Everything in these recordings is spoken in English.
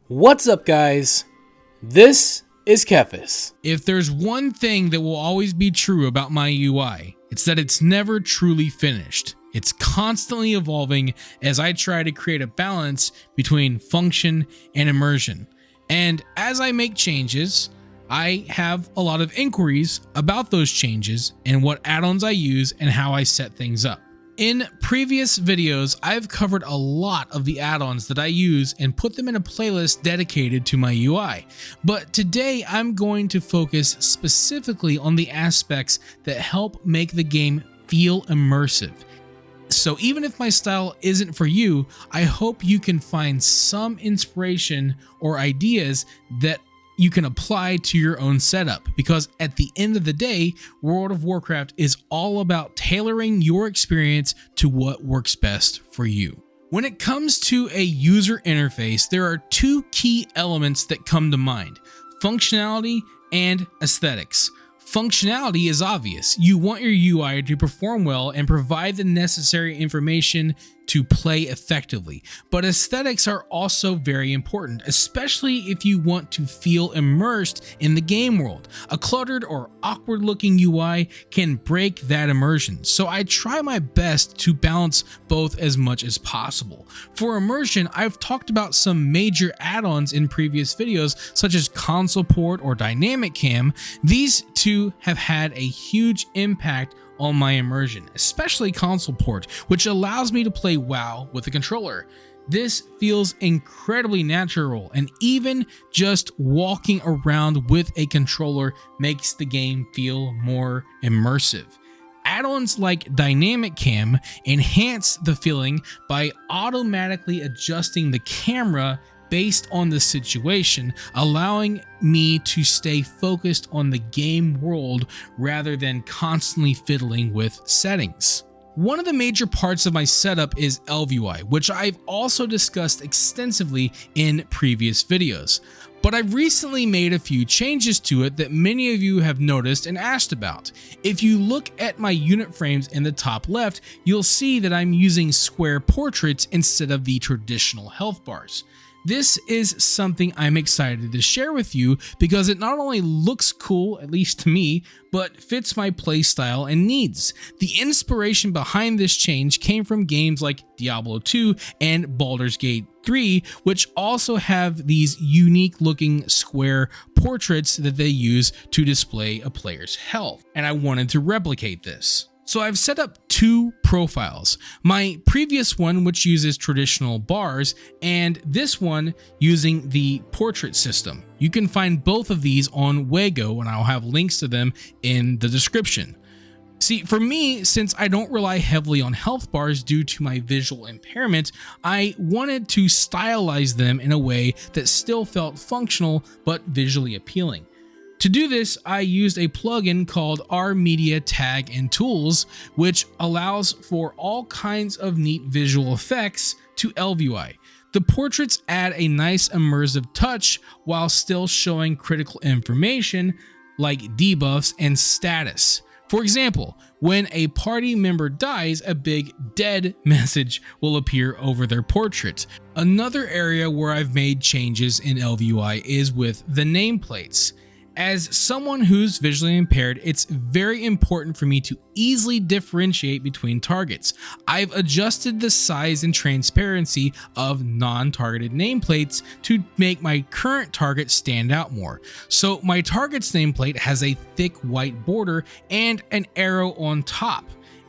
What's up, guys? This is Kephas. If there's one thing that will always be true about my UI, it's that it's never truly finished. It's constantly evolving as I try to create a balance between function and immersion. And as I make changes, I have a lot of inquiries about those changes and what add-ons I use and how I set things up. In previous videos, I've covered a lot of the add-ons that I use and put them in a playlist dedicated to my UI. But today I'm going to focus specifically on the aspects that help make the game feel immersive. So even if my style isn't for you, I hope you can find some inspiration or ideas that you can apply to your own setup, because at the end of the day, World of Warcraft is all about tailoring your experience to what works best for you. When it comes to a user interface, there are two key elements that come to mind: functionality and aesthetics. Functionality is obvious. You want your UI to perform well and provide the necessary information to play effectively. But aesthetics are also very important, especially if you want to feel immersed in the game world. A cluttered or awkward looking UI can break that immersion, so I try my best to balance both as much as possible. For immersion, I've talked about some major add-ons in previous videos, such as ConsolePort or Dynamic Cam. These two have had a huge impact on my immersion, especially ConsolePort, which allows me to play WoW with a controller. This feels incredibly natural, and even just walking around with a controller makes the game feel more immersive. Add-ons like Dynamic Cam enhance the feeling by automatically adjusting the camera based on the situation, allowing me to stay focused on the game world rather than constantly fiddling with settings. One of the major parts of my setup is ElvUI, which I've also discussed extensively in previous videos. But I've recently made a few changes to it that many of you have noticed and asked about. If you look at my unit frames in the top left, you'll see that I'm using square portraits instead of the traditional health bars. This is something I'm excited to share with you because it not only looks cool, at least to me, but fits my playstyle and needs. The inspiration behind this change came from games like Diablo 2 and Baldur's Gate 3, which also have these unique looking square portraits that they use to display a player's health, and I wanted to replicate this. So I've set up two profiles, my previous one which uses traditional bars and this one using the portrait system. You can find both of these on Wego and I'll have links to them in the description. See, for me, since I don't rely heavily on health bars due to my visual impairment, I wanted to stylize them in a way that still felt functional but visually appealing. To do this, I used a plugin called mMedia Tag and Tools, which allows for all kinds of neat visual effects to ElvUI. The portraits add a nice immersive touch while still showing critical information like debuffs and status. For example, when a party member dies, a big dead message will appear over their portrait. Another area where I've made changes in ElvUI is with the nameplates. As someone who's visually impaired, it's very important for me to easily differentiate between targets. I've adjusted the size and transparency of non-targeted nameplates to make my current target stand out more. So my target's nameplate has a thick white border and an arrow on top,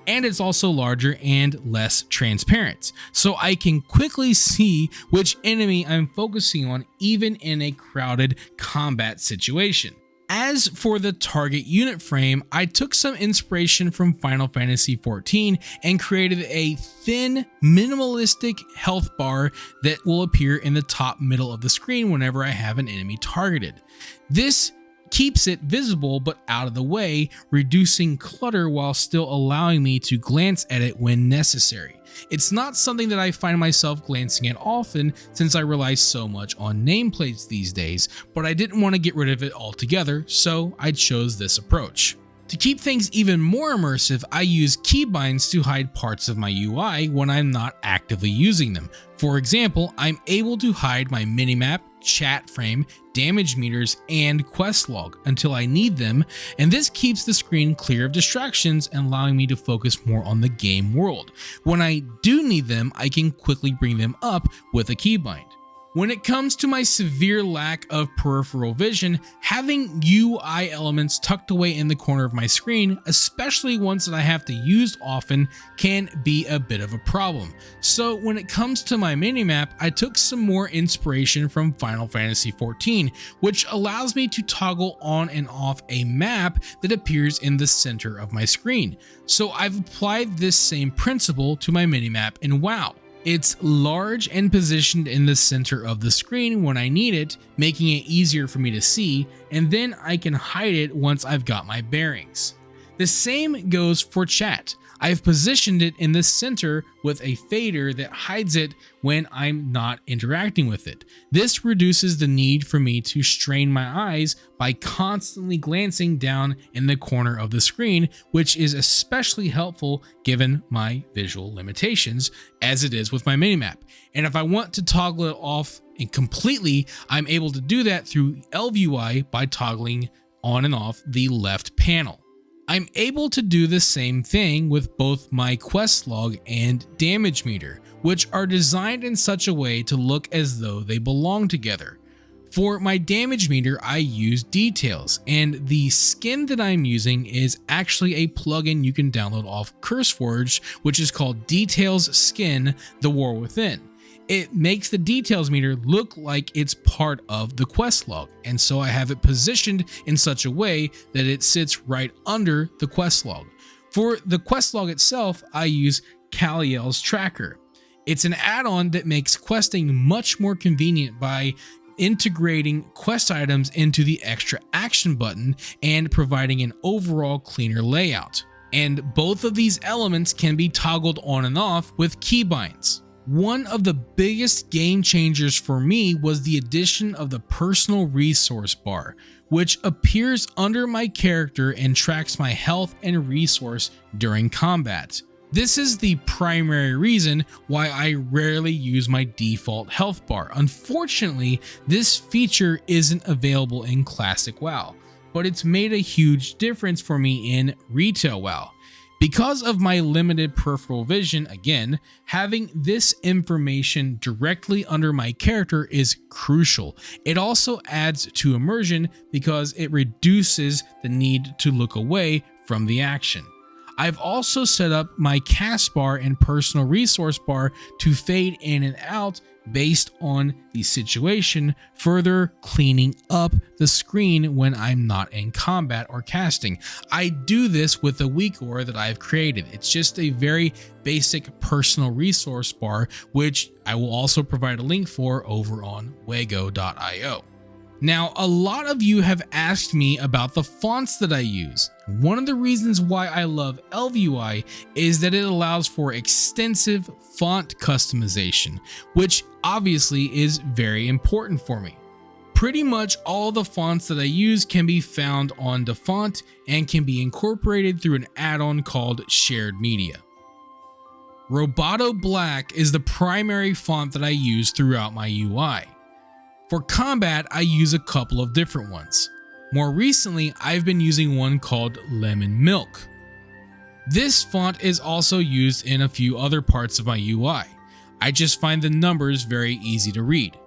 and it's also larger and less transparent, so I can quickly see which enemy I'm focusing on even in a crowded combat situation. As for the target unit frame, I took some inspiration from Final Fantasy XIV and created a thin, minimalistic health bar that will appear in the top middle of the screen whenever I have an enemy targeted. This keeps it visible but out of the way, reducing clutter while still allowing me to glance at it when necessary. It's not something that I find myself glancing at often since I rely so much on nameplates these days, but I didn't want to get rid of it altogether, so I chose this approach. To keep things even more immersive, I use keybinds to hide parts of my UI when I'm not actively using them. For example, I'm able to hide my Minimap, chat frame, damage meters, and quest log until I need them, and this keeps the screen clear of distractions and allowing me to focus more on the game world. When I do need them, I can quickly bring them up with a keybind. When it comes to my severe lack of peripheral vision, having UI elements tucked away in the corner of my screen, especially ones that I have to use often, can be a bit of a problem. So when it comes to my minimap, I took some more inspiration from Final Fantasy XIV, which allows me to toggle on and off a map that appears in the center of my screen. So I've applied this same principle to my minimap in WoW. It's large and positioned in the center of the screen when I need it, making it easier for me to see, and then I can hide it once I've got my bearings. The same goes for chat. I've positioned it in the center with a fader that hides it when I'm not interacting with it. This reduces the need for me to strain my eyes by constantly glancing down in the corner of the screen, which is especially helpful given my visual limitations, as it is with my minimap. And if I want to toggle it off and completely, I'm able to do that through ElvUI by toggling on and off the left panel. I'm able to do the same thing with both my quest log and damage meter, which are designed in such a way to look as though they belong together. For my damage meter, I use details, and the skin that I'm using is actually a plugin you can download off CurseForge, which is called Details Skin: The War Within. It makes the details meter look like it's part of the quest log, and so I have it positioned in such a way that it sits right under the quest log. For the quest log itself, I use Kaliel's tracker. It's an add-on that makes questing much more convenient by integrating quest items into the extra action button and providing an overall cleaner layout. And both of these elements can be toggled on and off with keybinds. One of the biggest game changers for me was the addition of the personal resource bar, which appears under my character and tracks my health and resource during combat. This is the primary reason why I rarely use my default health bar. Unfortunately, this feature isn't available in Classic WoW, but it's made a huge difference for me in Retail WoW. Because of my limited peripheral vision, again, having this information directly under my character is crucial. It also adds to immersion because it reduces the need to look away from the action. I've also set up my cast bar and personal resource bar to fade in and out based on the situation, further cleaning up the screen when I'm not in combat or casting. I do this with a weak aura that I've created. It's just a very basic personal resource bar, which I will also provide a link for over on wego.io. Now, a lot of you have asked me about the fonts that I use. One of the reasons why I love ElvUI is that it allows for extensive font customization, which obviously is very important for me. Pretty much all the fonts that I use can be found on DaFont and can be incorporated through an add-on called Shared Media. Roboto Black is the primary font that I use throughout my UI. For combat, I use a couple of different ones. More recently, I've been using one called Lemon Milk. This font is also used in a few other parts of my UI. I just find the numbers very easy to read.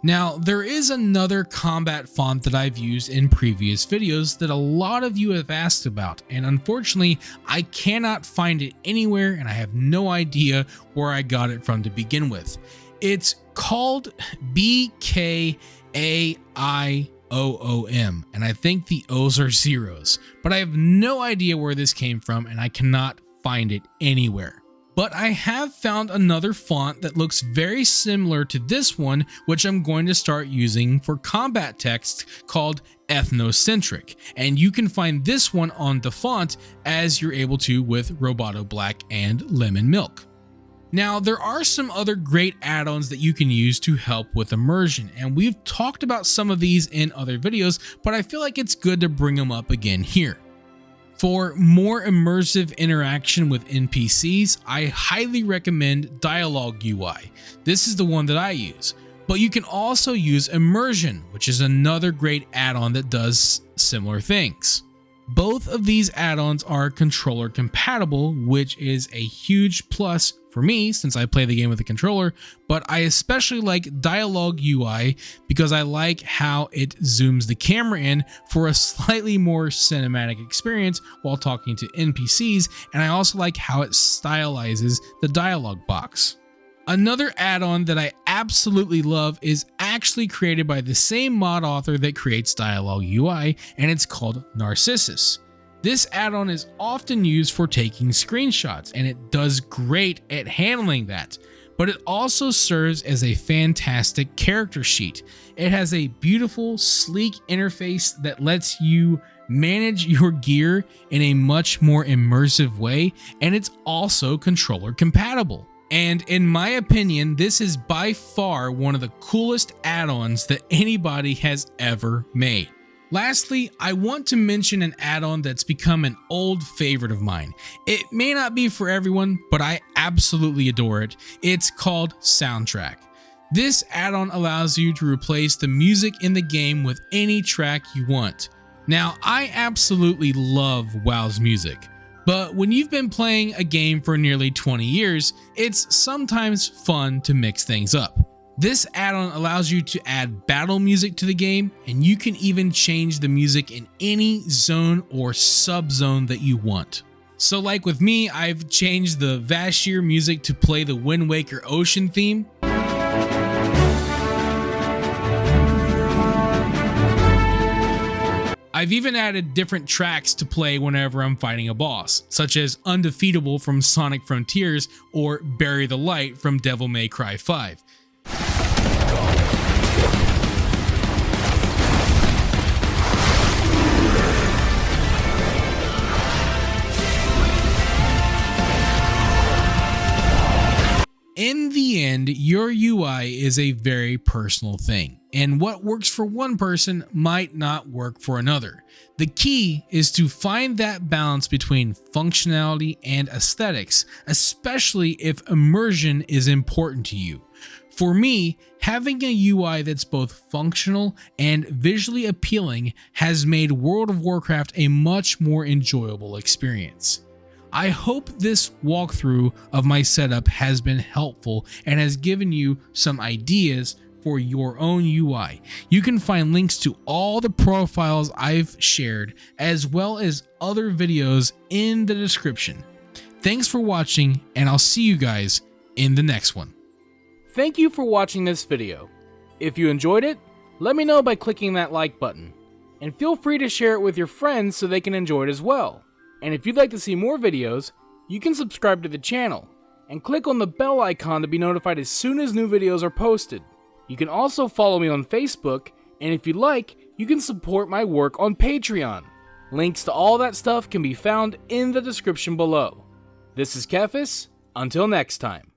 Now, there is another combat font that I've used in previous videos that a lot of you have asked about, and unfortunately, I cannot find it anywhere and I have no idea where I got it from to begin with. It's called BKAIOOM, and I think the O's are zeros, but I have no idea where this came from and I cannot find it anywhere. But I have found another font that looks very similar to this one, which I'm going to start using for combat text, called Ethnocentric, and you can find this one on DaFont as you're able to with Roboto Black and Lemon Milk. Now, there are some other great add-ons that you can use to help with immersion, and we've talked about some of these in other videos, but I feel like it's good to bring them up again here. For more immersive interaction with NPCs, I highly recommend Dialogue UI. This is the one that I use. But you can also use immersion, which is another great add-on that does similar things. Both of these add-ons are controller compatible, which is a huge plus for me since I play the game with a controller, but I especially like Dialogue UI because I like how it zooms the camera in for a slightly more cinematic experience while talking to NPCs, and I also like how it stylizes the dialogue box. Another add-on that I absolutely love is actually created by the same mod author that creates Dialogue UI, and it's called Narcissus. This add-on is often used for taking screenshots, and it does great at handling that, but it also serves as a fantastic character sheet. It has a beautiful, sleek interface that lets you manage your gear in a much more immersive way, and it's also controller compatible. And in my opinion, this is by far one of the coolest add-ons that anybody has ever made. Lastly, I want to mention an add-on that's become an old favorite of mine. It may not be for everyone, but I absolutely adore it. It's called Soundtrack. This add-on allows you to replace the music in the game with any track you want. Now, I absolutely love WoW's music, but when you've been playing a game for nearly 20 years, it's sometimes fun to mix things up. This add-on allows you to add battle music to the game, and you can even change the music in any zone or sub-zone that you want. So like with me, I've changed the Vashir music to play the Wind Waker Ocean theme. I've even added different tracks to play whenever I'm fighting a boss, such as Undefeatable from Sonic Frontiers or Bury the Light from Devil May Cry 5. In the end, your UI is a very personal thing, and what works for one person might not work for another. The key is to find that balance between functionality and aesthetics, especially if immersion is important to you. For me, having a UI that's both functional and visually appealing has made World of Warcraft a much more enjoyable experience. I hope this walkthrough of my setup has been helpful and has given you some ideas for your own UI. You can find links to all the profiles I've shared as well as other videos in the description. Thanks for watching, and I'll see you guys in the next one. Thank you for watching this video. If you enjoyed it, let me know by clicking that like button. And feel free to share it with your friends so they can enjoy it as well. And if you'd like to see more videos, you can subscribe to the channel and click on the bell icon to be notified as soon as new videos are posted. You can also follow me on Facebook, and if you'd like, you can support my work on Patreon. Links to all that stuff can be found in the description below. This is Kephas. Until next time.